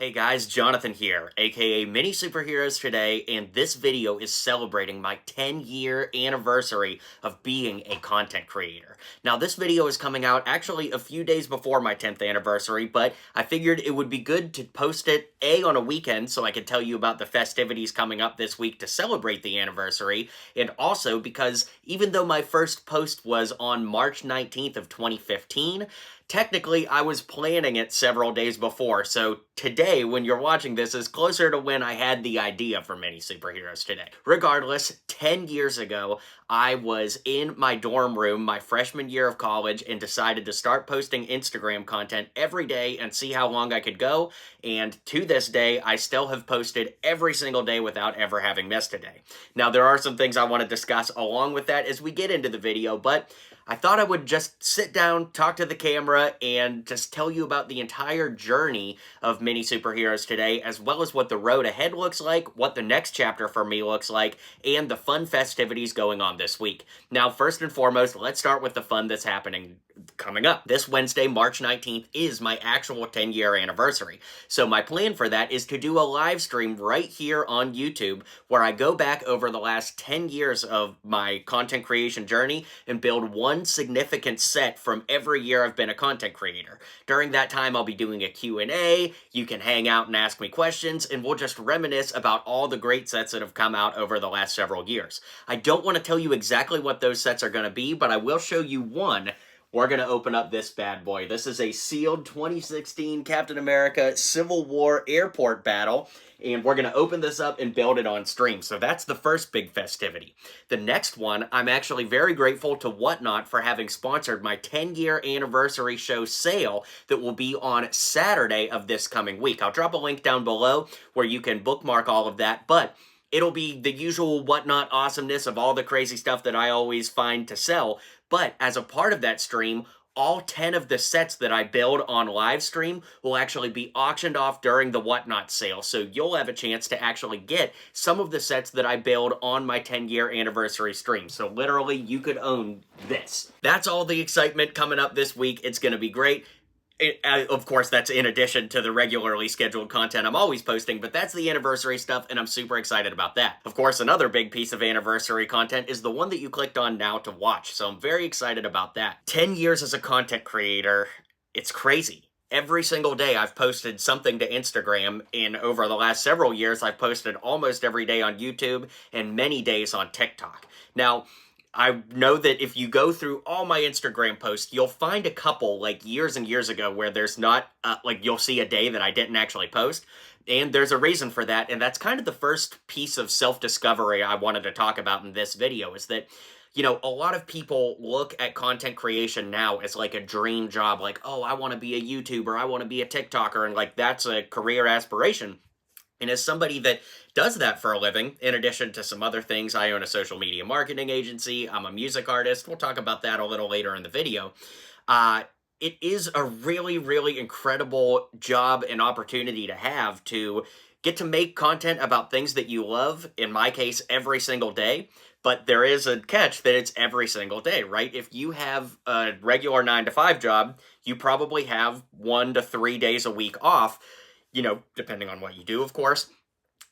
Hey guys, Jonathan here, aka Mini Superheroes Today, and this video is celebrating my 10-year anniversary of being a content creator. Now, this video is coming out actually a few days before my 10th anniversary, but I figured it would be good to post it on a weekend so I could tell you about the festivities coming up this week to celebrate the anniversary, and also because even though my first post was on March 19th of 2015, technically, I was planning it several days before, so today, when you're watching this, is closer to when I had the idea for Mini Superheroes Today. Regardless, 10 years ago, I was in my dorm room my freshman year of college and decided to start posting Instagram content every day and see how long I could go, and to this day, I still have posted every single day without ever having missed a day. Now, there are some things I want to discuss along with that as we get into the video, but I thought I would just sit down, talk to the camera, and just tell you about the entire journey of Mini Superheroes Today, as well as what the road ahead looks like, what the next chapter for me looks like, and the fun festivities going on this week. Now, first and foremost, let's start with the fun that's happening coming up. This Wednesday, March 19th, is my actual 10-year anniversary. So my plan for that is to do a live stream right here on YouTube where I go back over the last 10 years of my content creation journey and build one significant set from every year I've been a content creator. During that time, I'll be doing a Q&A, you can hang out and ask me questions, and we'll just reminisce about all the great sets that have come out over the last several years. I don't want to tell you exactly what those sets are going to be, but I will show you one. We're going to open up this bad boy. This is a sealed 2016 Captain America Civil War airport battle, and we're going to open this up and build it on stream. So that's the first big festivity. The next one, I'm actually very grateful to Whatnot for having sponsored my 10-year anniversary show sale that will be on Saturday of this coming week. I'll drop a link down below where you can bookmark all of that, but it'll be the usual Whatnot awesomeness of all the crazy stuff that I always find to sell. But as a part of that stream, all 10 of the sets that I build on live stream will actually be auctioned off during the Whatnot sale. So you'll have a chance to actually get some of the sets that I build on my 10-year anniversary stream. So literally, you could own this. That's all the excitement coming up this week. It's going to be great. Of course, that's in addition to the regularly scheduled content I'm always posting, but that's the anniversary stuff, and I'm super excited about that. Of course, another big piece of anniversary content is the one that you clicked on now to watch, so I'm very excited about that. 10 years as a content creator, it's crazy. Every single day I've posted something to Instagram, and over the last several years I've posted almost every day on YouTube and many days on TikTok. Now, I know that if you go through all my Instagram posts, you'll find a couple, like years and years ago, where there's not, you'll see a day that I didn't actually post. And there's a reason for that, and that's kind of the first piece of self-discovery I wanted to talk about in this video, is that, you know, a lot of people look at content creation now as like a dream job, like, oh, I want to be a YouTuber, I want to be a TikToker, and like that's a career aspiration. And as somebody that does that for a living, in addition to some other things, I own a social media marketing agency, I'm a music artist, we'll talk about that a little later in the video. It is a really, really incredible job and opportunity to have to get to make content about things that you love, in my case, every single day. But there is a catch that it's every single day, right? If you have a regular 9-to-5 job, you probably have 1 to 3 days a week off, you know, depending on what you do, of course.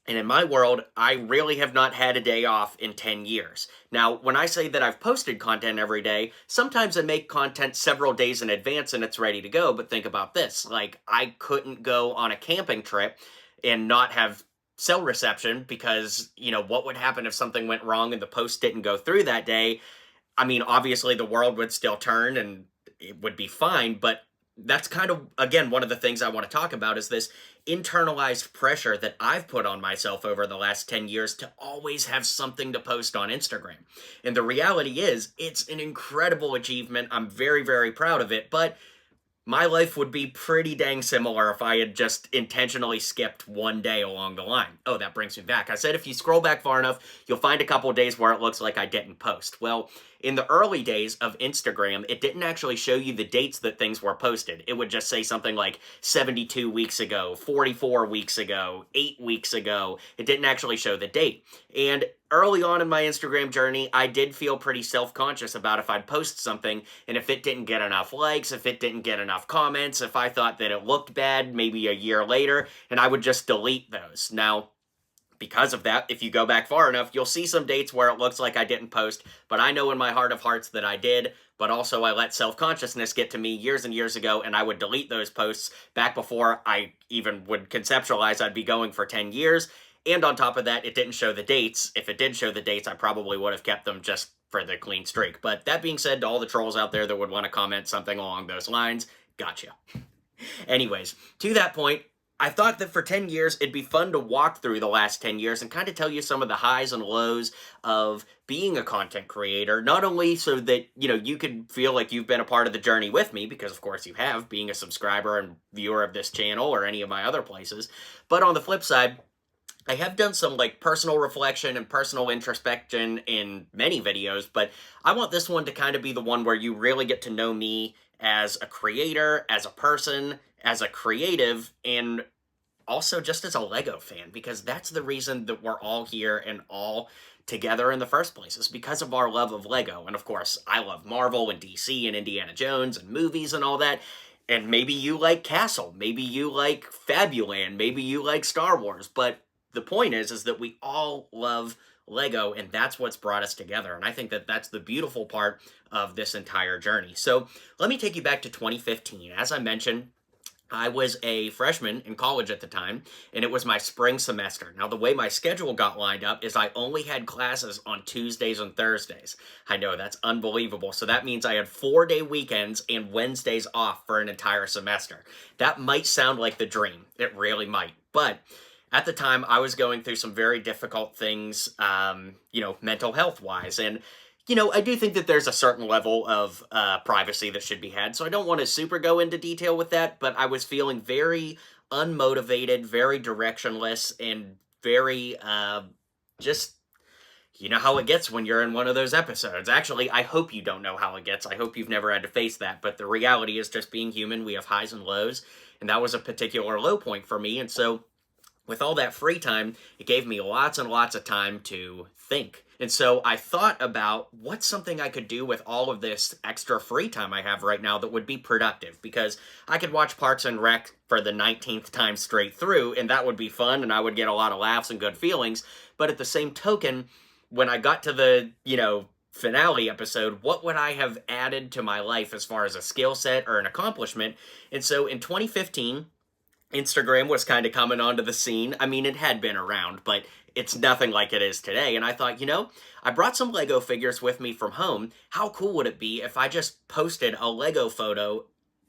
And in my world, I really have not had a day off in 10 years. Now, when I say that I've posted content every day, sometimes I make content several days in advance and it's ready to go, but think about this. Like, I couldn't go on a camping trip and not have cell reception because, you know, what would happen if something went wrong and the post didn't go through that day? I mean, obviously the world would still turn and it would be fine, but that's kind of, again, one of the things I want to talk about is this internalized pressure that I've put on myself over the last 10 years to always have something to post on Instagram. And the reality is, it's an incredible achievement. I'm very, very proud of it, but my life would be pretty dang similar if I had just intentionally skipped one day along the line. Oh, that brings me back. I said if you scroll back far enough, you'll find a couple of days where it looks like I didn't post. Well, in the early days of Instagram, it didn't actually show you the dates that things were posted. It would just say something like 72 weeks ago, 44 weeks ago, 8 weeks ago. It didn't actually show the date. And early on in my Instagram journey, I did feel pretty self-conscious about if I'd post something and if it didn't get enough likes, if it didn't get enough comments, if I thought that it looked bad maybe a year later, and I would just delete those. Now, because of that, if you go back far enough, you'll see some dates where it looks like I didn't post, but I know in my heart of hearts that I did, but also I let self-consciousness get to me years and years ago, and I would delete those posts back before I even would conceptualize I'd be going for 10 years, and on top of that, it didn't show the dates. If it did show the dates, I probably would have kept them just for the clean streak. But that being said, to all the trolls out there that would want to comment something along those lines, gotcha. Anyways, to that point, I thought that for 10 years, it'd be fun to walk through the last 10 years and kind of tell you some of the highs and lows of being a content creator, not only so that, you could feel like you've been a part of the journey with me, because of course you have, being a subscriber and viewer of this channel or any of my other places, but on the flip side, I have done some personal reflection and personal introspection in many videos, but I want this one to kind of be the one where you really get to know me as a creator, as a person, as a creative, and also just as a LEGO fan, because that's the reason that we're all here and all together in the first place, is because of our love of LEGO. And of course, I love Marvel and DC and Indiana Jones and movies and all that. And maybe you like Castle, maybe you like Fabuland, maybe you like Star Wars, but the point is that we all love LEGO, and that's what's brought us together. And I think that that's the beautiful part of this entire journey. So let me take you back to 2015. As I mentioned, I was a freshman in college at the time, and it was my spring semester. Now, the way my schedule got lined up is I only had classes on Tuesdays and Thursdays. I know, that's unbelievable. So that means I had 4-day weekends and Wednesdays off for an entire semester. That might sound like the dream. It really might. But at the time, I was going through some very difficult things, mental health-wise, and I do think that there's a certain level of privacy that should be had, so I don't want to super go into detail with that, but I was feeling very unmotivated, very directionless, and very, just, you know how it gets when you're in one of those episodes. Actually, I hope you don't know how it gets. I hope you've never had to face that, but the reality is just being human, we have highs and lows, and that was a particular low point for me, and so with all that free time, it gave me lots and lots of time to think. And so I thought about what's something I could do with all of this extra free time I have right now that would be productive, because I could watch Parks and Rec for the 19th time straight through, and that would be fun, and I would get a lot of laughs and good feelings. But at the same token, when I got to the, finale episode, what would I have added to my life as far as a skill set or an accomplishment? And so in 2015, Instagram was kind of coming onto the scene. I mean, it had been around, but it's nothing like it is today. And I thought, I brought some Lego figures with me from home. How cool would it be if I just posted a Lego photo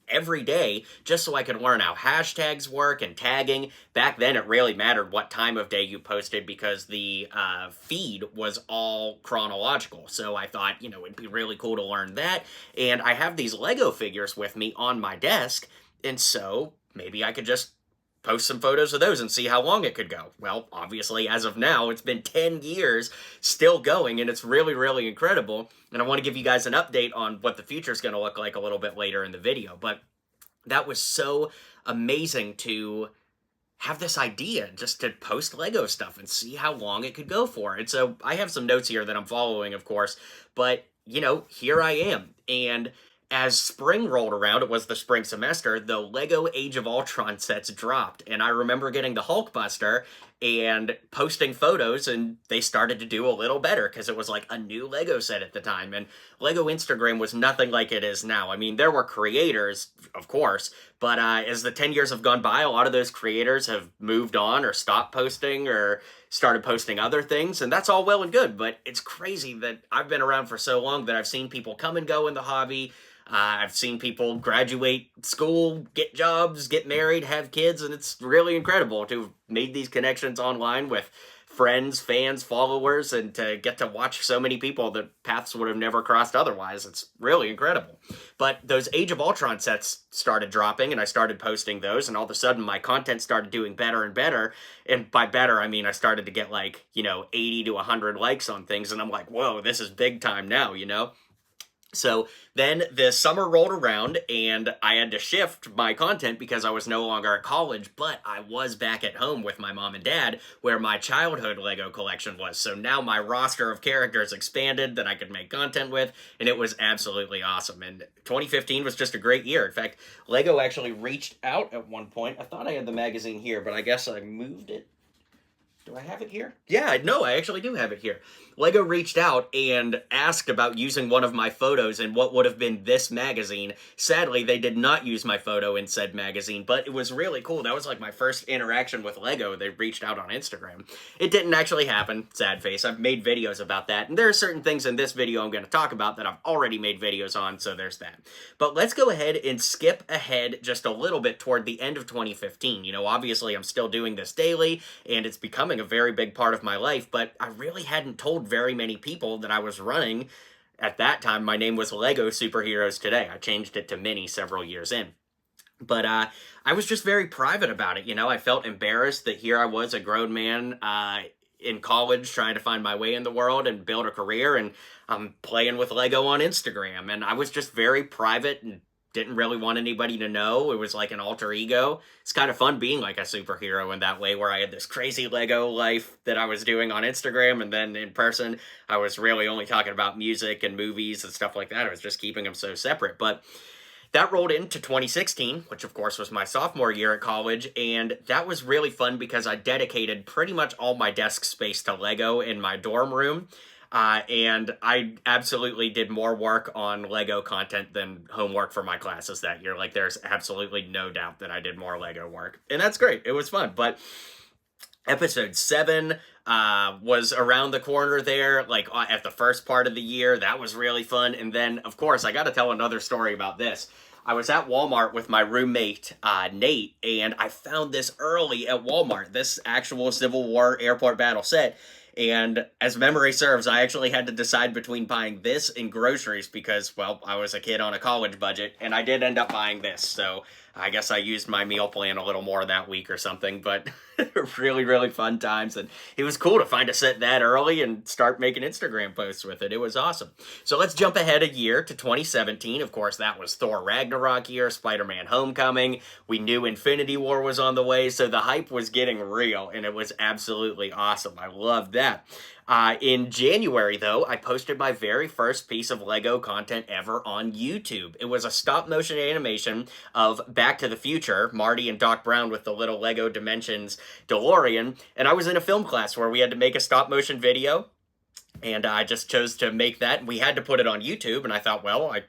every day just so I could learn how hashtags work and tagging? Back then, it really mattered what time of day you posted because the feed was all chronological. So I thought, it'd be really cool to learn that. And I have these Lego figures with me on my desk. And so maybe I could just post some photos of those and see how long it could go. Well, obviously, as of now, it's been 10 years still going, and it's really, really incredible. And I want to give you guys an update on what the future is going to look like a little bit later in the video. But that was so amazing to have this idea just to post Lego stuff and see how long it could go for. And so I have some notes here that I'm following, of course, but, here I am. And as spring rolled around, it was the spring semester, the Lego Age of Ultron sets dropped. And I remember getting the Hulkbuster and posting photos, and they started to do a little better because it was like a new Lego set at the time. And Lego Instagram was nothing like it is now. I mean, there were creators, of course, but as the 10 years have gone by, a lot of those creators have moved on or stopped posting or started posting other things, and that's all well and good. But it's crazy that I've been around for so long that I've seen people come and go in the hobby. I've seen people graduate school, get jobs, get married, have kids, and it's really incredible to have made these connections online with friends, fans, followers, and to get to watch so many people that paths would have never crossed otherwise. It's really incredible. But those Age of Ultron sets started dropping, and I started posting those, and all of a sudden my content started doing better and better. And by better, I mean I started to get 80 to 100 likes on things, and I'm like, whoa, this is big time now, So then the summer rolled around and I had to shift my content because I was no longer at college, but I was back at home with my mom and dad where my childhood Lego collection was. So now my roster of characters expanded that I could make content with, and it was absolutely awesome. And 2015 was just a great year. In fact, Lego actually reached out at one point. I thought I had the magazine here, but I guess I moved it. Do I have it here? Yeah, no, I actually do have it here. Lego reached out and asked about using one of my photos in what would have been this magazine. Sadly, they did not use my photo in said magazine, but it was really cool. That was like my first interaction with Lego. They reached out on Instagram. It didn't actually happen, sad face. I've made videos about that, and there are certain things in this video I'm going to talk about that I've already made videos on, so there's that. But let's go ahead and skip ahead just a little bit toward the end of 2015. You know, obviously I'm still doing this daily, and it's becoming a very big part of my life, but I really hadn't told very many people that I was running. At that time, my name was Lego Superheroes Today. I changed it to Mini several years in. But I was just very private about it. You know, I felt embarrassed that here I was, a grown man in college trying to find my way in the world and build a career, and I'm playing with Lego on Instagram. And I was just very private and didn't really want anybody to know. It was like an alter ego. It's kind of fun being like a superhero in that way, where I had this crazy Lego life that I was doing on Instagram, and then in person, I was really only talking about music and movies and stuff like that. I was just keeping them so separate. But that rolled into 2016, which of course was my sophomore year at college, and that was really fun because I dedicated pretty much all my desk space to Lego in my dorm room. And I absolutely did more work on Lego content than homework for my classes that year. Like, there's absolutely no doubt that I did more Lego work. And that's great. It was fun. But episode 7 was around the corner there, like at the first part of the year. That was really fun. And then, of course, I got to tell another story about this. I was at Walmart with my roommate, Nate, and I found this early at Walmart, this actual Civil War airport battle set. And as memory serves, I actually had to decide between buying this and groceries because, well, I was a kid on a college budget, and I did end up buying this. So I guess I used my meal plan a little more that week or something, but really, really fun times. And it was cool to find a set that early and start making Instagram posts with it. It was awesome. So let's jump ahead a year to 2017. Of course, that was Thor Ragnarok year, Spider-Man Homecoming. We knew Infinity War was on the way, so the hype was getting real, and it was absolutely awesome. I loved that. In January, though, I posted my very first piece of Lego content ever on YouTube. It was a stop-motion animation of Back to the Future, Marty and Doc Brown with the little Lego Dimensions DeLorean, and I was in a film class where we had to make a stop-motion video, and I just chose to make that, and we had to put it on YouTube, and I thought, well, I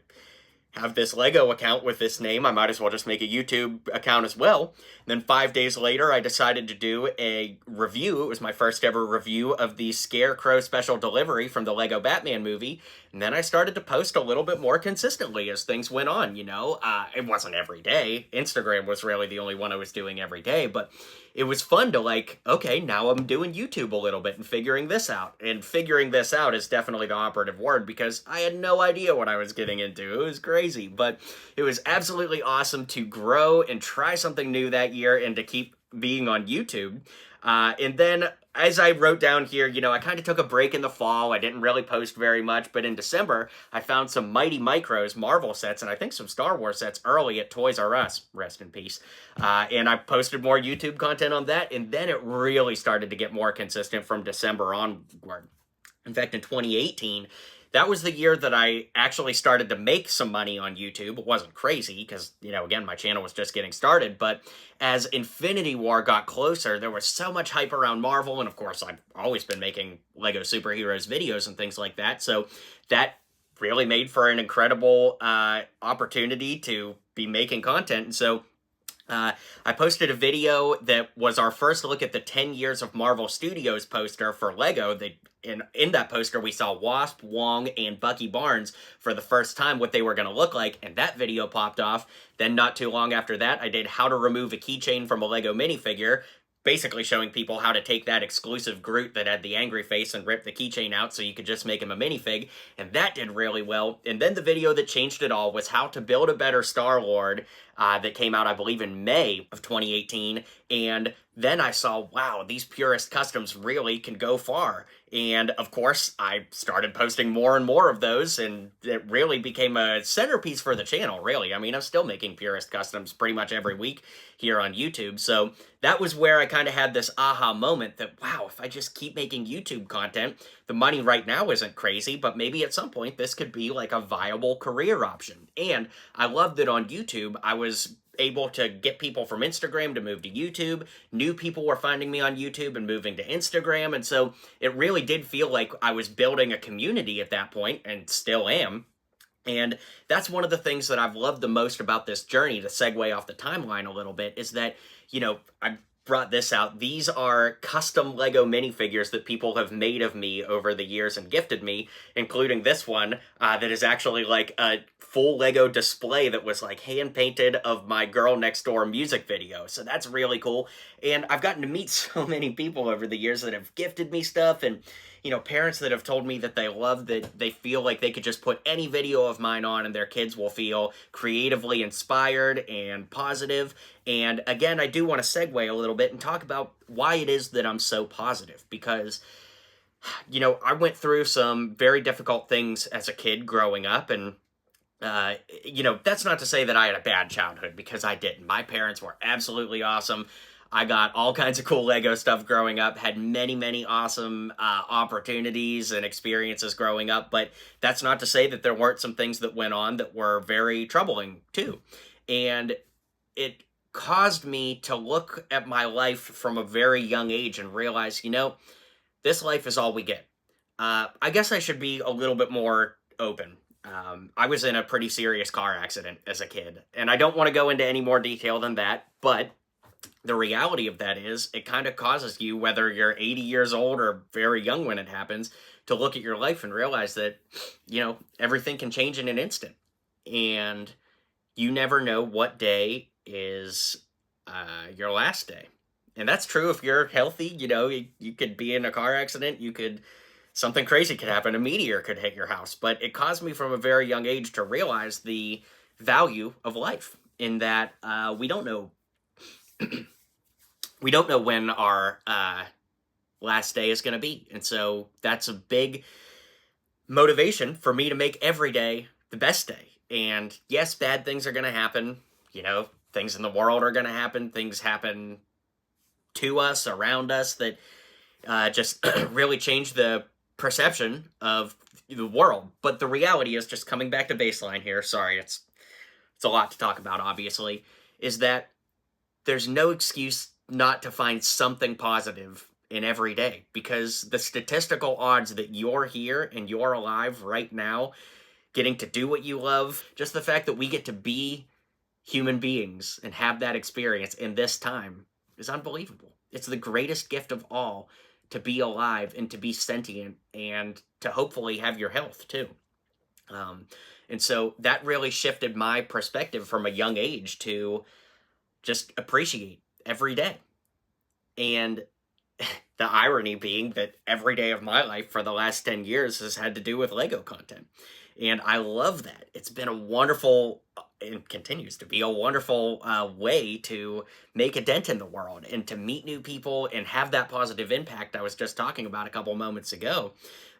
have this Lego account with this name, I might as well just make a YouTube account as well. And then 5 days later, I decided to do a review. It was my first ever review of the Scarecrow special delivery from the Lego Batman movie. And then I started to post a little bit more consistently as things went on, you know. It wasn't every day. Instagram was really the only one I was doing every day, but it was fun to, like, okay, now I'm doing YouTube a little bit and figuring this out. And figuring this out is definitely the operative word because I had no idea what I was getting into. It was crazy, but it was absolutely awesome to grow and try something new that year and to keep being on YouTube. And then, as I wrote down here, you know, I kind of took a break in the fall. I didn't really post very much, but in December, I found some Mighty Micros Marvel sets, and I think some Star Wars sets early at Toys R Us, rest in peace. And I posted more YouTube content on that, and then it really started to get more consistent from December onward. In fact, in 2018, that was the year that I actually started to make some money on YouTube. It wasn't crazy because, you know, again, my channel was just getting started. But as Infinity War got closer, there was so much hype around Marvel. And, of course, I've always been making Lego Superheroes videos and things like that. So that really made for an incredible opportunity to be making content. And so I posted a video that was our first look at the 10 Years of Marvel Studios poster for Lego. In that poster, we saw Wasp, Wong, and Bucky Barnes for the first time, what they were going to look like, and that video popped off. Then not too long after that, I did how to remove a keychain from a Lego minifigure, basically showing people how to take that exclusive Groot that had the angry face and rip the keychain out so you could just make him a minifig, and that did really well. And then the video that changed it all was how to build a better Star-Lord that came out, I believe, in May of 2018. And then I saw, wow, these Purist Customs really can go far. And of course, I started posting more and more of those, and it really became a centerpiece for the channel, really. I mean, I'm still making Purist Customs pretty much every week here on YouTube. So that was where I kind of had this aha moment that, wow, if I just keep making YouTube content, the money right now isn't crazy, but maybe at some point this could be like a viable career option. And I loved that on YouTube, I was able to get people from Instagram to move to YouTube. New people were finding me on YouTube and moving to Instagram. And so it really did feel like I was building a community at that point, and still am. And that's one of the things that I've loved the most about this journey, to segue off the timeline a little bit, is that, I brought this out. These are custom Lego minifigures that people have made of me over the years and gifted me, including this one that is actually like a full Lego display that was like hand painted of my Girl Next Door music video. So that's really cool. And I've gotten to meet so many people over the years that have gifted me stuff, and parents that have told me that they love that they feel like they could just put any video of mine on and their kids will feel creatively inspired and positive. And again, I do want to segue a little bit and talk about why it is that I'm so positive, because I went through some very difficult things as a kid growing up, and that's not to say that I had a bad childhood, because I didn't. My parents were absolutely awesome. I got all kinds of cool Lego stuff growing up, had many, many awesome opportunities and experiences growing up, but that's not to say that there weren't some things that went on that were very troubling too. And it caused me to look at my life from a very young age and realize, this life is all we get. I guess I should be a little bit more open. I was in a pretty serious car accident as a kid, and I don't want to go into any more detail than that, but the reality of that is it kind of causes you, whether you're 80 years old or very young when it happens, to look at your life and realize that, everything can change in an instant. And you never know what day is your last day. And that's true if you're healthy. You could be in a car accident. Something crazy could happen. A meteor could hit your house. But it caused me from a very young age to realize the value of life, in that we don't know we don't know when our last day is going to be. And so that's a big motivation for me to make every day the best day. And yes, bad things are going to happen. Things in the world are going to happen. Things happen to us, around us, that just really change the perception of the world. But the reality is, just coming back to baseline here, sorry, it's a lot to talk about, obviously, is that there's no excuse not to find something positive in every day, because the statistical odds that you're here and you're alive right now, getting to do what you love, just the fact that we get to be human beings and have that experience in this time is unbelievable. It's the greatest gift of all, to be alive and to be sentient and to hopefully have your health too. And so that really shifted my perspective from a young age to just appreciate every day. And the irony being that every day of my life for the last 10 years has had to do with Lego content. And I love that. It's been a wonderful, and continues to be a wonderful way to make a dent in the world and to meet new people and have that positive impact I was just talking about a couple moments ago.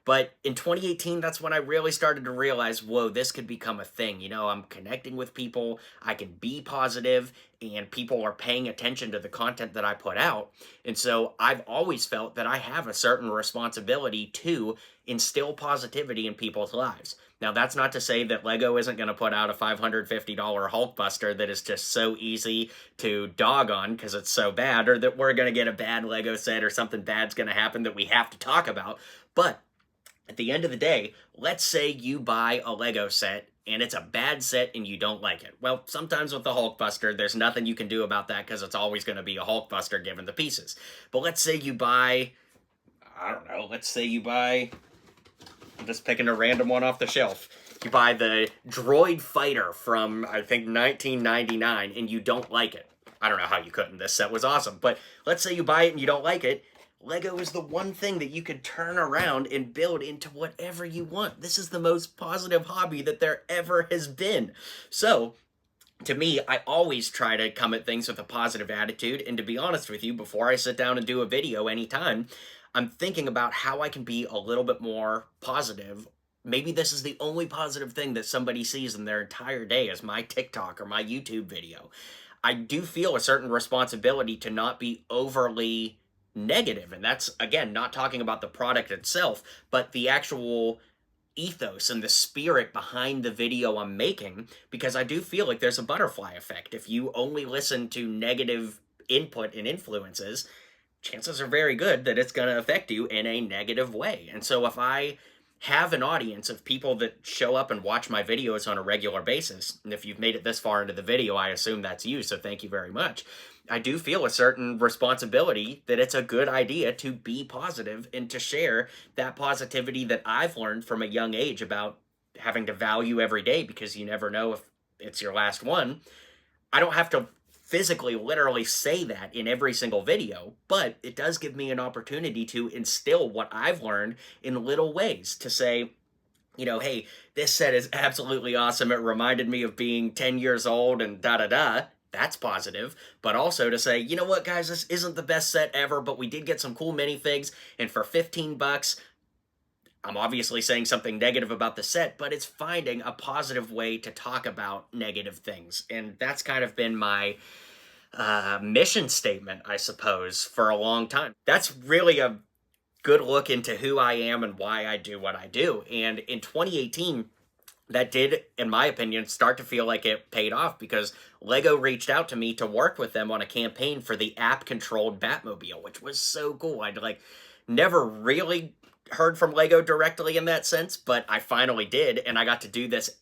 But in 2018, that's when I really started to realize, whoa, this could become a thing. I'm connecting with people, I can be positive, and people are paying attention to the content that I put out. And so I've always felt that I have a certain responsibility to instill positivity in people's lives. Now, that's not to say that Lego isn't going to put out a $550 Hulkbuster that is just so easy to dog on because it's so bad, or that we're going to get a bad Lego set or something bad's going to happen that we have to talk about. But at the end of the day, let's say you buy a Lego set and it's a bad set and you don't like it. Well, sometimes with the Hulkbuster, there's nothing you can do about that, because it's always going to be a Hulkbuster given the pieces. But let's say you buy, I'm just picking a random one off the shelf. You buy the Droid Fighter from, I think, 1999, and you don't like it. I don't know how you couldn't. This set was awesome. But let's say you buy it and you don't like it. Lego is the one thing that you could turn around and build into whatever you want. This is the most positive hobby that there ever has been. So to me, I always try to come at things with a positive attitude. And to be honest with you, before I sit down and do a video anytime, I'm thinking about how I can be a little bit more positive. Maybe this is the only positive thing that somebody sees in their entire day is my TikTok or my YouTube video. I do feel a certain responsibility to not be overly negative. And that's, again, not talking about the product itself, but the actual ethos and the spirit behind the video I'm making, because I do feel like there's a butterfly effect. If you only listen to negative input and influences, chances are very good that it's going to affect you in a negative way. And so if I have an audience of people that show up and watch my videos on a regular basis, and if you've made it this far into the video, I assume that's you, so thank you very much. I do feel a certain responsibility that it's a good idea to be positive and to share that positivity that I've learned from a young age about having to value every day because you never know if it's your last one. I don't have to physically, literally say that in every single video, but it does give me an opportunity to instill what I've learned in little ways to say, you know, hey, this set is absolutely awesome. It reminded me of being 10 years old and da da da. That's positive. But also to say, you know what, guys, this isn't the best set ever, but we did get some cool minifigs, and for 15 bucks, I'm obviously saying something negative about the set, but it's finding a positive way to talk about negative things. And that's kind of been my mission statement, I suppose, for a long time. That's really a good look into who I am and why I do what I do. And in 2018, that did, in my opinion, start to feel like it paid off because Lego reached out to me to work with them on a campaign for the app-controlled Batmobile, which was so cool. I'd never really heard from Lego directly in that sense, but I finally did, and I got to do this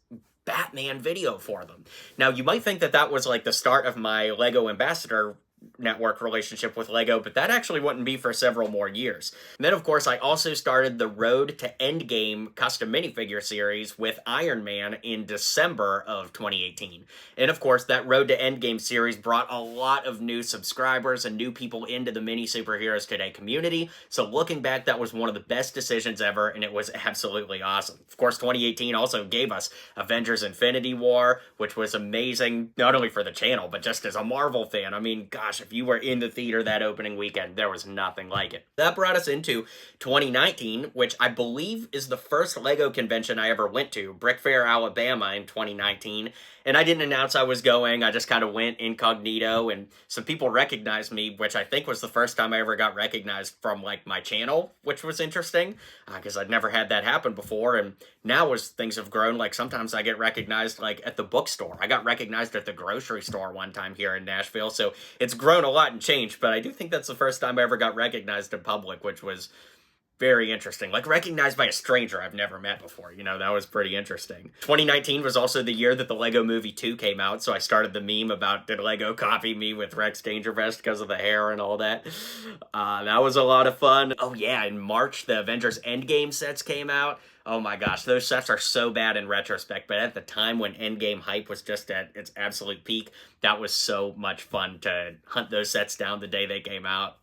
Batman video for them. Now, you might think that that was like the start of my Lego Ambassador network relationship with Lego, but that actually wouldn't be for several more years. And then, of course, I also started the Road to Endgame custom minifigure series with Iron Man in December of 2018. And, of course, that Road to Endgame series brought a lot of new subscribers and new people into the Mini Superheroes Today community. So looking back, that was one of the best decisions ever, and it was absolutely awesome. Of course, 2018 also gave us Avengers Infinity War, which was amazing, not only for the channel, but just as a Marvel fan. I mean, gosh, if you were in the theater that opening weekend, there was nothing like it. That brought us into 2019, which I believe is the first Lego convention I ever went to, Brick Fair, Alabama in 2019. And I didn't announce I was going. I just kind of went incognito, and some people recognized me, which I think was the first time I ever got recognized from, like, my channel, which was interesting, because I'd never had that happen before. And now as things have grown, like, sometimes I get recognized, like, at the bookstore. I got recognized at the grocery store one time here in Nashville, so it's grown a lot and changed, but I do think that's the first time I ever got recognized in public, which was very interesting. Like, recognized by a stranger I've never met before. You know, that was pretty interesting. 2019 was also the year that the Lego Movie 2 came out, so I started the meme about, did Lego copy me with Rex Dangerfest because of the hair and all that? That was a lot of fun. Oh yeah, in March, the Avengers Endgame sets came out. Oh my gosh, those sets are so bad in retrospect, but at the time when Endgame hype was just at its absolute peak, that was so much fun to hunt those sets down the day they came out.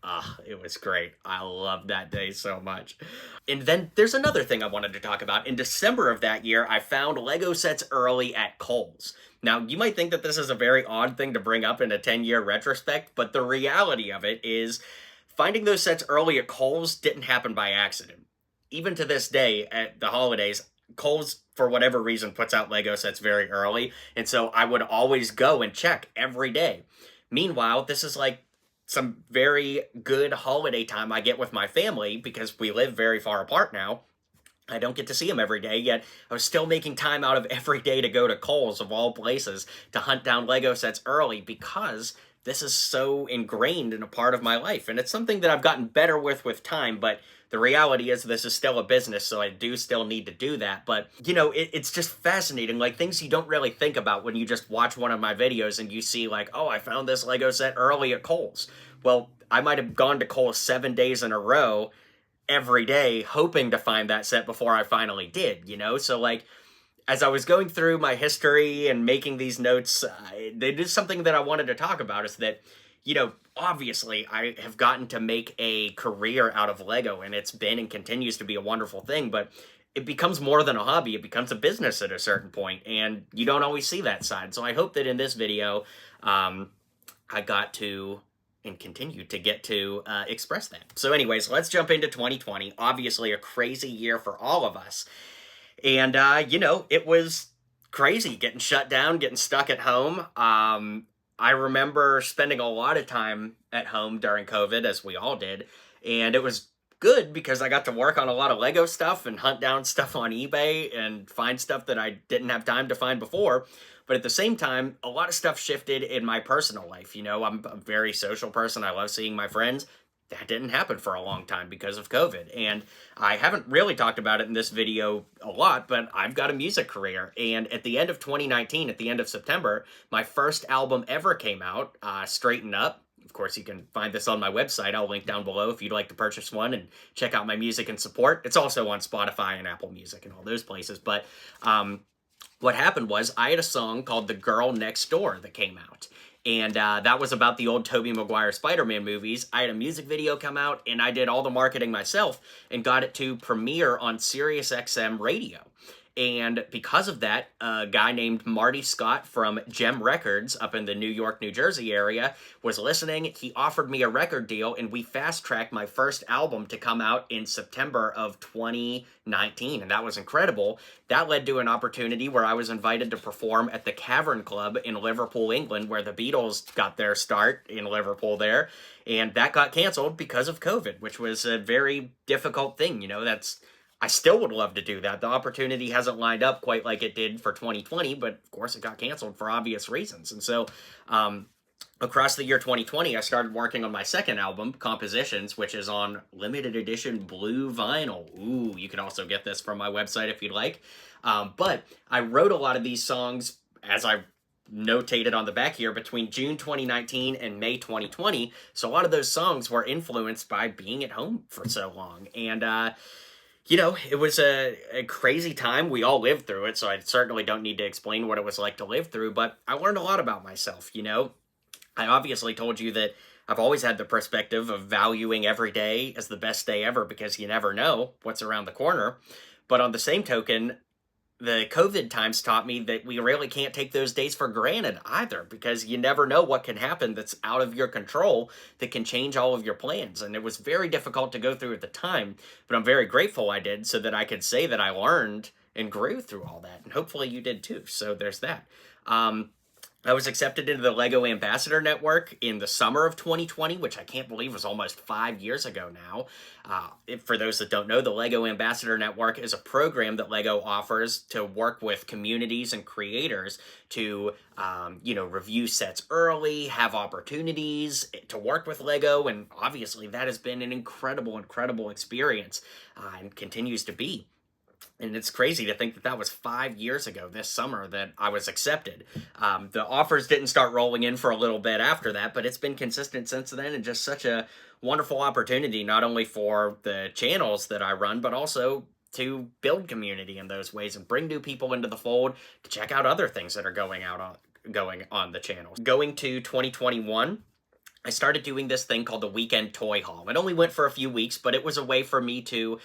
It was great. I loved that day so much. And then there's another thing I wanted to talk about. In December of that year, I found Lego sets early at Kohl's. Now, you might think that this is a very odd thing to bring up in a 10-year retrospect, but the reality of it is finding those sets early at Kohl's didn't happen by accident. Even to this day, at the holidays, Kohl's, for whatever reason, puts out Lego sets very early, and so I would always go and check every day. Meanwhile, this is like some very good holiday time I get with my family, because we live very far apart now. I don't get to see them every day, yet I was still making time out of every day to go to Kohl's, of all places, to hunt down Lego sets early, because this is so ingrained in a part of my life, and it's something that I've gotten better with time, but the reality is this is still a business, so I do still need to do that. But, you know, it's just fascinating, like things you don't really think about when you just watch one of my videos and you see like, oh, I found this Lego set early at Kohl's. Well, I might have gone to Kohl's 7 days in a row every day hoping to find that set before I finally did, you know? So like, as I was going through my history and making these notes, it is something that I wanted to talk about, is that, you know, obviously I have gotten to make a career out of Lego, and it's been and continues to be a wonderful thing, but it becomes more than a hobby. It becomes a business at a certain point, and you don't always see that side. So I hope that in this video, I got to and continue to get to express that. So anyways, let's jump into 2020. Obviously a crazy year for all of us. And, you know, it was crazy getting shut down, getting stuck at home. I remember spending a lot of time at home during COVID, as we all did, and it was good because I got to work on a lot of Lego stuff and hunt down stuff on eBay and find stuff that I didn't have time to find before. But at the same time, a lot of stuff shifted in my personal life. You know, I'm a very social person. I love seeing my friends. That didn't happen for a long time because of COVID. And I haven't really talked about it in this video a lot, but I've got a music career. And at the end of 2019, at the end of September, my first album ever came out, Straighten Up. Of course, you can find this on my website. I'll link down below if you'd like to purchase one and check out my music and support. It's also on Spotify and Apple Music and all those places. But what happened was I had a song called The Girl Next Door that came out. And that was about the old Tobey Maguire Spider-Man movies. I had a music video come out, and I did all the marketing myself and got it to premiere on SiriusXM radio. And because of that, a guy named Marty Scott from Gem Records up in the New York, New Jersey area was listening. He offered me a record deal, and we fast-tracked my first album to come out in September of 2019, and that was incredible. That led to an opportunity where I was invited to perform at the Cavern Club in Liverpool, England, where the Beatles got their start in Liverpool there, and that got canceled because of COVID, which was a very difficult thing. You know, I still would love to do that. The opportunity hasn't lined up quite like it did for 2020, but of course it got canceled for obvious reasons. And so across the year 2020, I started working on my second album, Compositions, which is on limited edition blue vinyl. Ooh, you can also get this from my website if you'd like. But I wrote a lot of these songs, as I notated on the back here, between June 2019 and May 2020. So a lot of those songs were influenced by being at home for so long. And, you know, it was a crazy time. We all lived through it, so I certainly don't need to explain what it was like to live through, but I learned a lot about myself, you know? I obviously told you that I've always had the perspective of valuing every day as the best day ever because you never know what's around the corner. But on the same token, the COVID times taught me that we really can't take those days for granted either, because you never know what can happen that's out of your control that can change all of your plans. And it was very difficult to go through at the time, but I'm very grateful I did so that I could say that I learned and grew through all that. And hopefully you did too. So there's that. I was accepted into the LEGO Ambassador Network in the summer of 2020, which I can't believe was almost 5 years ago now. For those that don't know, the LEGO Ambassador Network is a program that LEGO offers to work with communities and creators to, you know, review sets early, have opportunities to work with LEGO, and obviously that has been an incredible experience and continues to be. And it's crazy to think that that was 5 years ago this summer that I was accepted. The offers didn't start rolling in for a little bit after that, but it's been consistent since then, and just such a wonderful opportunity, not only for the channels that I run, but also to build community in those ways and bring new people into the fold to check out other things that are going on the channel. Going to 2021, I started doing this thing called the Weekend Toy Haul. It only went for a few weeks, but it was a way for me to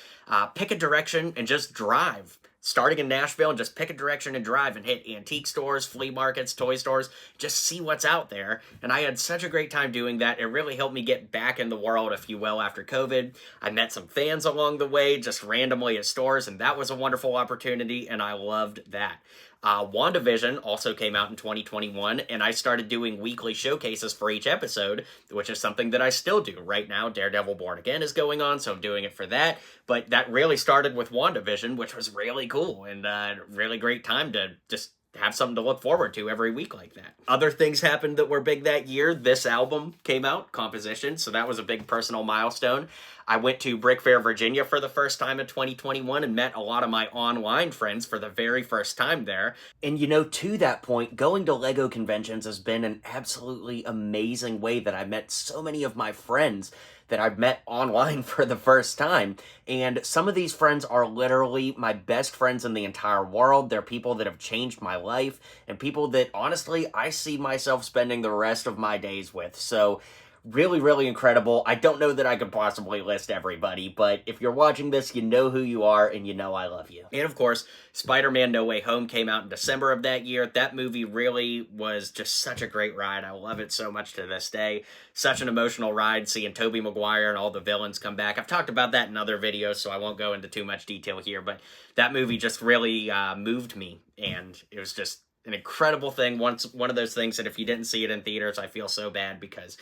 pick a direction and just drive. Starting in Nashville and just pick a direction and drive and hit antique stores, flea markets, toy stores, just see what's out there. And I had such a great time doing that. It really helped me get back in the world, if you will, after COVID. I met some fans along the way, just randomly at stores, and that was a wonderful opportunity, and I loved that. WandaVision also came out in 2021, and I started doing weekly showcases for each episode, which is something that I still do. Right now, Daredevil Born Again is going on, so I'm doing it for that. But that really started with WandaVision, which was really cool and a really great time to just have something to look forward to every week like that. Other things happened that were big that year. This album came out, Composition, so that was a big personal milestone. I went to Brick Fair, Virginia for the first time in 2021 and met a lot of my online friends for the very first time there. And you know, to that point, going to LEGO conventions has been an absolutely amazing way that I met so many of my friends that I've met online for the first time. And some of these friends are literally my best friends in the entire world. They're people that have changed my life and people that honestly I see myself spending the rest of my days with. So Really, really incredible. I don't know that I could possibly list everybody, but if you're watching this, you know who you are and you know I love you. And of course, Spider-Man No Way Home came out in December of that year. That movie really was just such a great ride. I love it so much to this day. Such an emotional ride seeing Tobey Maguire and all the villains come back. I've talked about that in other videos, so I won't go into too much detail here, but that movie just really moved me, and it was just an incredible thing. One of those things that if you didn't see it in theaters, I feel so bad because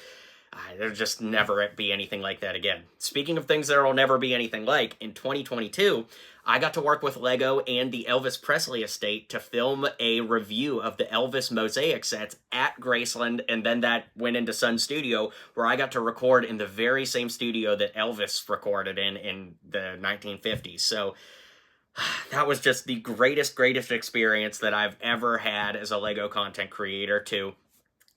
there'll just never be anything like that again. Speaking of things there will never be anything like, in 2022, I got to work with Lego and the Elvis Presley estate to film a review of the Elvis mosaic sets at Graceland, and then that went into Sun Studio, where I got to record in the very same studio that Elvis recorded in the 1950s. So that was just the greatest experience that I've ever had as a Lego content creator, to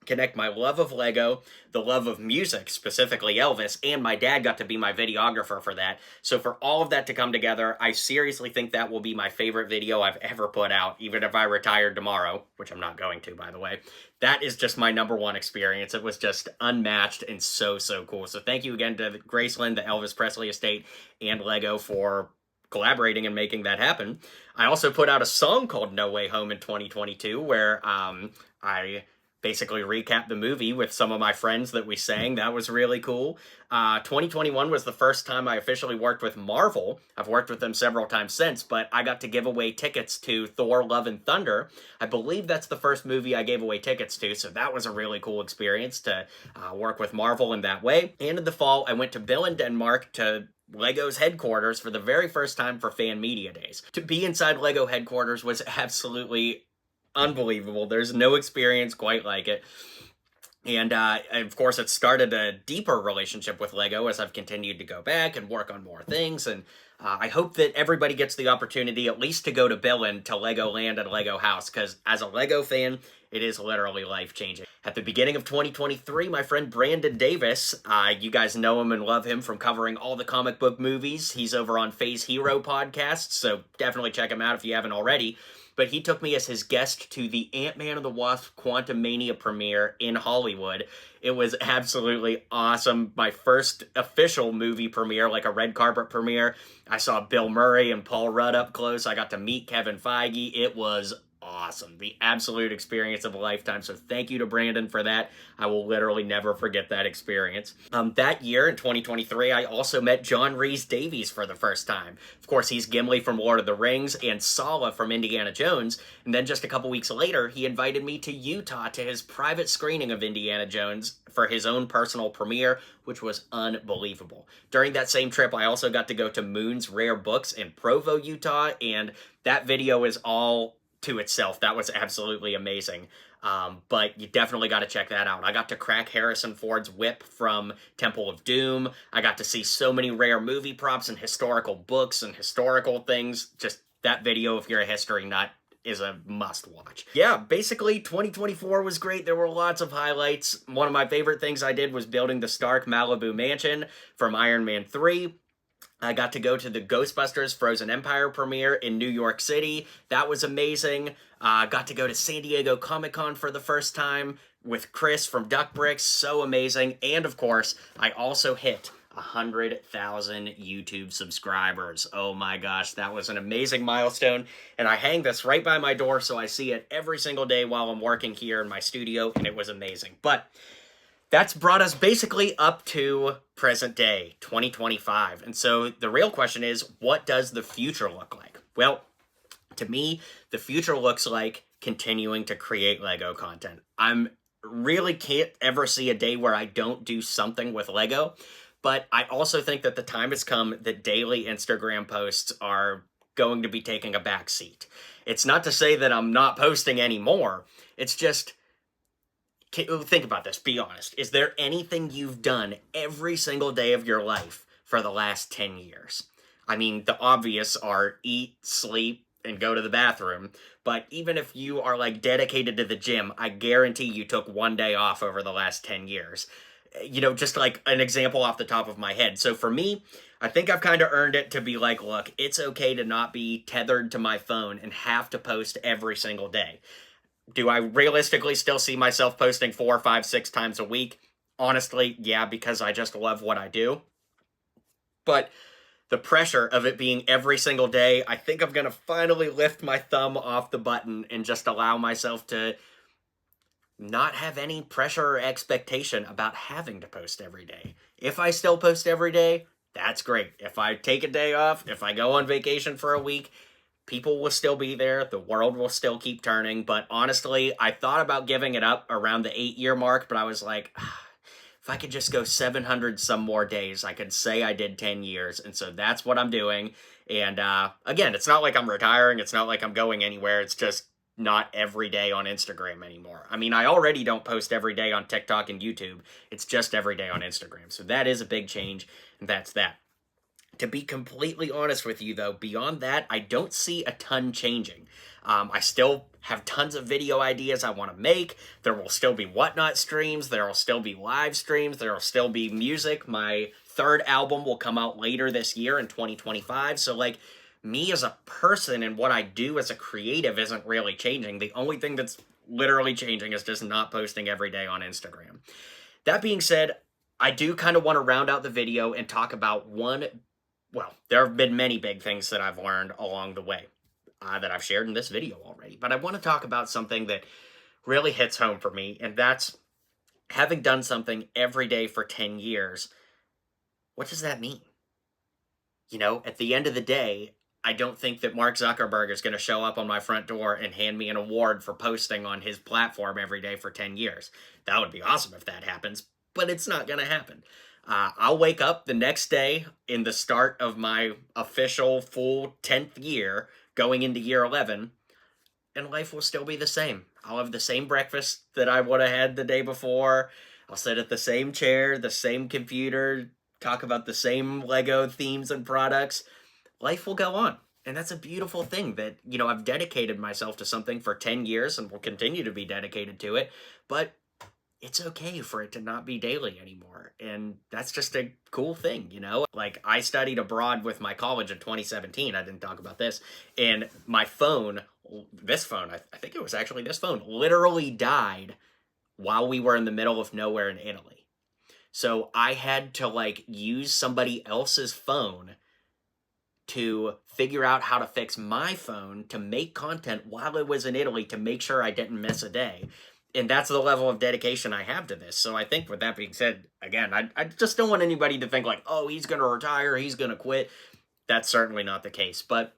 connect my love of Lego, the love of music, specifically Elvis, and my dad got to be my videographer for that. So for all of that to come together, I seriously think that will be my favorite video I've ever put out, even if I retired tomorrow, which I'm not going to, by the way. That is just my #1 experience. It was just unmatched and so, so cool. So thank you again to Graceland, the Elvis Presley estate, and Lego for collaborating and making that happen. I also put out a song called No Way Home in 2022, where I basically recap the movie with some of my friends that we sang. That was really cool. 2021 was the first time I officially worked with Marvel. I've worked with them several times since, but I got to give away tickets to Thor: Love and Thunder. I believe that's the first movie I gave away tickets to, so that was a really cool experience to work with Marvel in that way. And in the fall, I went to Billund, Denmark to Lego's headquarters for the very first time for Fan Media Days. To be inside Lego headquarters was absolutely unbelievable. There's no experience quite like it. And of course, it started a deeper relationship with Lego as I've continued to go back and work on more things. And I hope that everybody gets the opportunity at least to go to Billund, to Legoland and Lego House, because as a Lego fan, it is literally life-changing. At the beginning of 2023, my friend Brandon Davis, you guys know him and love him from covering all the comic book movies. He's over on Phase Hero podcast, so definitely check him out if you haven't already. But he took me as his guest to the Ant-Man and the Wasp Quantumania premiere in Hollywood. It was absolutely awesome. My first official movie premiere, like a red carpet premiere. I saw Bill Murray and Paul Rudd up close. I got to meet Kevin Feige. It was awesome. The absolute experience of a lifetime. So thank you to Brandon for that. I will literally never forget that experience. That year in 2023, I also met John Rhys-Davies for the first time. Of course, he's Gimli from Lord of the Rings and Sala from Indiana Jones. And then just a couple weeks later, he invited me to Utah to his private screening of Indiana Jones for his own personal premiere, which was unbelievable. During that same trip, I also got to go to Moon's Rare Books in Provo, Utah, and that video is all to itself. That was absolutely amazing. But you definitely got to check that out. I got to crack Harrison Ford's whip from Temple of Doom. I got to see so many rare movie props and historical books and historical things. Just that video, if you're a history nut, is a must watch. Yeah, basically 2024 was great. There were lots of highlights. One of my favorite things I did was building the Stark Malibu Mansion from Iron Man 3. I got to go to the Ghostbusters Frozen Empire premiere in New York City. That was amazing. Got to go to San Diego Comic-Con for the first time with Chris from Duck Bricks. So amazing. And of course, I also hit 100,000 YouTube subscribers. Oh my gosh, that was an amazing milestone. And I hang this right by my door, so I see it every single day while I'm working here in my studio, and it was amazing. But that's brought us basically up to present day, 2025. And so the real question is, what does the future look like? Well, to me, the future looks like continuing to create Lego content. I'm really can't ever see a day where I don't do something with Lego, but I also think that the time has come that daily Instagram posts are going to be taking a back seat. It's not to say that I'm not posting anymore. It's just, think about this, be honest. Is there anything you've done every single day of your life for the last 10 years? I mean, the obvious are eat, sleep, and go to the bathroom. But even if you are like dedicated to the gym, I guarantee you took one day off over the last 10 years. You know, just like an example off the top of my head. So for me, I think I've kind of earned it to be like, look, it's okay to not be tethered to my phone and have to post every single day. Do I realistically still see myself posting 4, 5, 6 times a week? Honestly, yeah, because I just love what I do. But the pressure of it being every single day, I think I'm going to finally lift my thumb off the button and just allow myself to not have any pressure or expectation about having to post every day. If I still post every day, that's great. If I take a day off, if I go on vacation for a week, people will still be there. The world will still keep turning. But honestly, I thought about giving it up around the 8 year mark, but I was like, if I could just go 700 some more days, I could say I did 10 years. And so that's what I'm doing. And again, it's not like I'm retiring. It's not like I'm going anywhere. It's just not every day on Instagram anymore. I mean, I already don't post every day on TikTok and YouTube. It's just every day on Instagram. So that is a big change, and that's that. To be completely honest with you, though, beyond that, I don't see a ton changing. I still have tons of video ideas I want to make. There will still be Whatnot streams. There will still be live streams. There will still be music. My third album will come out later this year in 2025. So, like, me as a person and what I do as a creative isn't really changing. The only thing that's literally changing is just not posting every day on Instagram. That being said, I do kind of want to round out the video and talk about well, there have been many big things that I've learned along the way that I've shared in this video already. But I want to talk about something that really hits home for me, and that's having done something every day for 10 years. What does that mean? You know, at the end of the day, I don't think that Mark Zuckerberg is going to show up on my front door and hand me an award for posting on his platform every day for 10 years. That would be awesome if that happens, but it's not going to happen. I'll wake up the next day in the start of my official full 10th year, going into year 11, and life will still be the same. I'll have the same breakfast that I would have had the day before. I'll sit at the same chair, the same computer, talk about the same Lego themes and products. Life will go on. And that's a beautiful thing that, you know, I've dedicated myself to something for 10 years and will continue to be dedicated to it. But it's okay for it to not be daily anymore. And that's just a cool thing, you know? Like, I studied abroad with my college in 2017. I didn't talk about this. And my phone, this phone, I think it was actually this phone, literally died while we were in the middle of nowhere in Italy. So I had to, like, use somebody else's phone to figure out how to fix my phone to make content while it was in Italy to make sure I didn't miss a day. And that's the level of dedication I have to this. So I think with that being said, again, I just don't want anybody to think like, oh, he's going to retire, he's going to quit. That's certainly not the case. But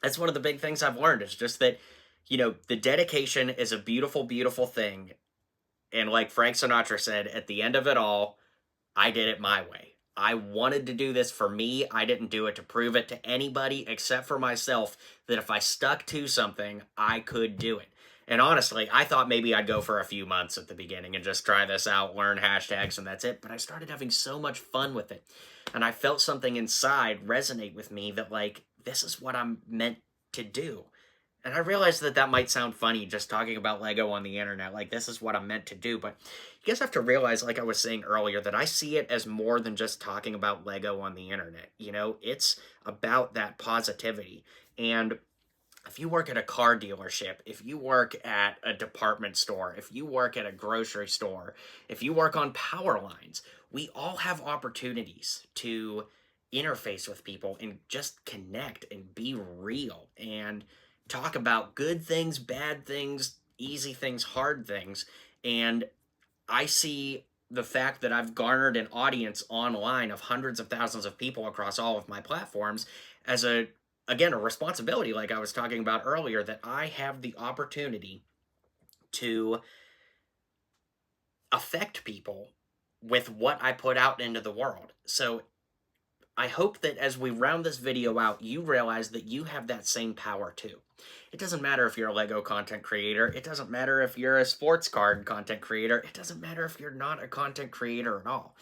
that's one of the big things I've learned is just that, you know, the dedication is a beautiful, beautiful thing. And like Frank Sinatra said, at the end of it all, I did it my way. I wanted to do this for me. I didn't do it to prove it to anybody except for myself that if I stuck to something, I could do it. And honestly, I thought maybe I'd go for a few months at the beginning and just try this out, learn hashtags, and that's it. But I started having so much fun with it. And I felt something inside resonate with me that, like, this is what I'm meant to do. And I realized that that might sound funny just talking about Lego on the internet. Like, this is what I'm meant to do. But you guys have to realize, like I was saying earlier, that I see it as more than just talking about Lego on the internet. You know, it's about that positivity. And if you work at a car dealership, if you work at a department store, if you work at a grocery store, if you work on power lines, we all have opportunities to interface with people and just connect and be real and talk about good things, bad things, easy things, hard things. And I see the fact that I've garnered an audience online of hundreds of thousands of people across all of my platforms as again, a responsibility, like I was talking about earlier, that I have the opportunity to affect people with what I put out into the world. So I hope that as we round this video out, you realize that you have that same power too. It doesn't matter if you're a Lego content creator. It doesn't matter if you're a sports card content creator. It doesn't matter if you're not a content creator at all.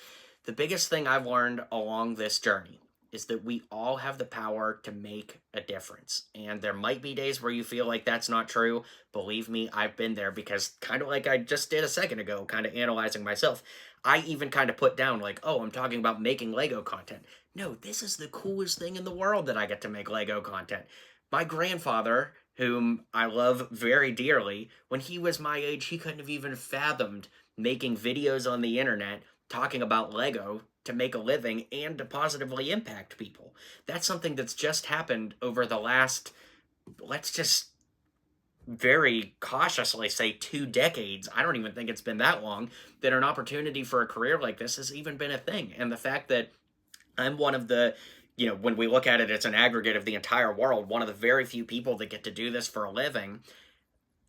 The biggest thing I've learned along this journey is that we all have the power to make a difference. And there might be days where you feel like that's not true. Believe me, I've been there, because kind of like I just did a second ago, kind of analyzing myself, I even kind of put down like, oh, I'm talking about making Lego content. No, this is the coolest thing in the world that I get to make Lego content. My grandfather, whom I love very dearly, when he was my age, he couldn't have even fathomed making videos on the internet talking about Lego to make a living and to positively impact people. That's something that's just happened over the last, let's just very cautiously say 2 decades. I don't even think it's been that long that an opportunity for a career like this has even been a thing. And the fact that I'm one of the, when we look at it, it's an aggregate of the entire world, one of the very few people that get to do this for a living.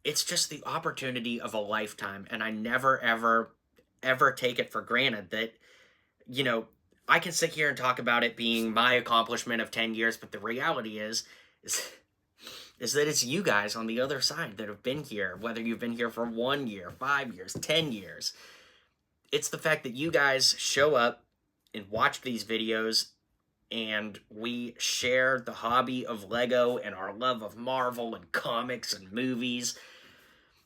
It's just the opportunity of a lifetime. And I never, ever, ever take it for granted that, I can sit here and talk about it being my accomplishment of 10 years, but the reality is that it's you guys on the other side that have been here, whether you've been here for 1 year, 5 years, 10 years. It's the fact that you guys show up and watch these videos, and we share the hobby of Lego and our love of Marvel and comics and movies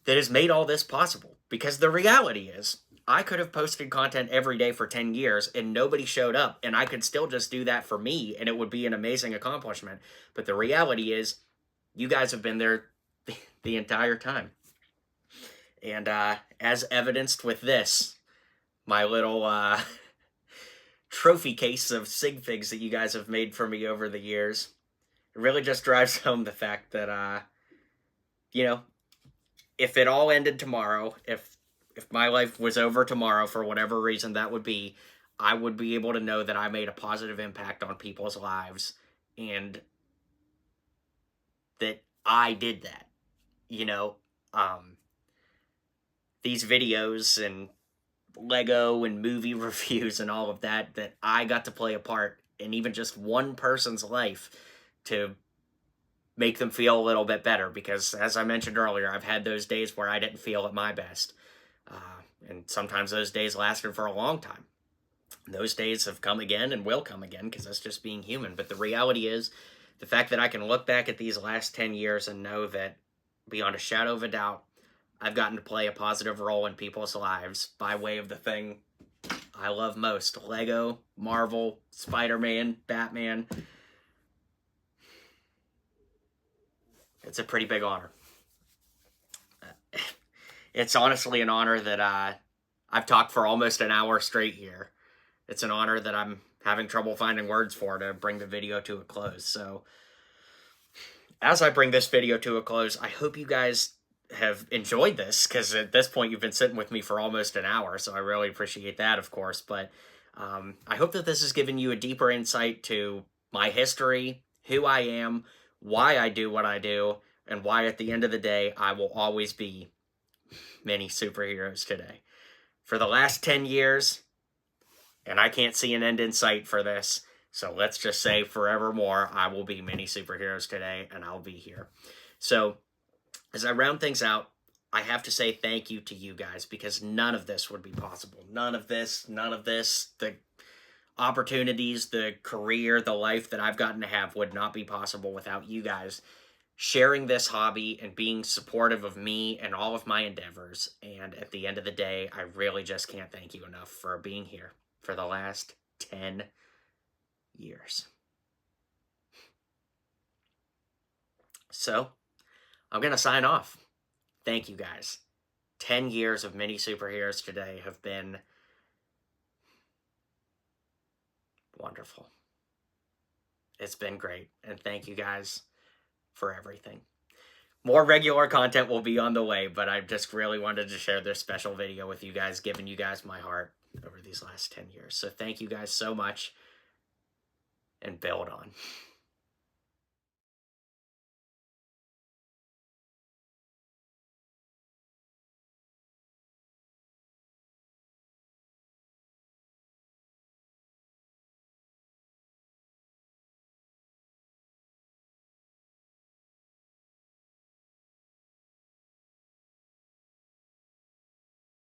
that has made all this possible. Because the reality is, I could have posted content every day for 10 years and nobody showed up, and I could still just do that for me, and it would be an amazing accomplishment. But the reality is, you guys have been there the entire time. And as evidenced with this, my little trophy case of sig figs that you guys have made for me over the years, it really just drives home the fact that, if it all ended tomorrow, if my life was over tomorrow for whatever reason that would be, I would be able to know that I made a positive impact on people's lives and that I did that. These videos and Lego and movie reviews and all of that I got to play a part in even just one person's life to make them feel a little bit better, because as I mentioned earlier, I've had those days where I didn't feel at my best. And sometimes those days lasted for a long time. Those days have come again and will come again, because that's just being human. But the reality is, the fact that I can look back at these last 10 years and know that, beyond a shadow of a doubt, I've gotten to play a positive role in people's lives by way of the thing I love most. Lego, Marvel, Spider-Man, Batman. It's a pretty big honor. It's honestly an honor that I've talked for almost an hour straight here. It's an honor that I'm having trouble finding words for to bring the video to a close. So, as I bring this video to a close, I hope you guys have enjoyed this, because at this point you've been sitting with me for almost an hour, so I really appreciate that, of course. But I hope that this has given you a deeper insight to my history, who I am, why I do what I do, and why at the end of the day I will always be Mini Superheroes Today. For the last 10 years, and I can't see an end in sight for this, so let's just say forevermore, I will be Mini Superheroes Today, and I'll be here. So, as I round things out, I have to say thank you to you guys, because none of this would be possible. None of this, the opportunities, the career, the life that I've gotten to have would not be possible without you guys sharing this hobby and being supportive of me and all of my endeavors. And at the end of the day, I really just can't thank you enough for being here for the last 10 years. So, I'm going to sign off. Thank you guys. 10 years of Mini Superheroes Today have been wonderful. It's been great. And thank you guys for everything. More regular content will be on the way, but I just really wanted to share this special video with you guys, giving you guys my heart over these last 10 years. So thank you guys so much, and build on.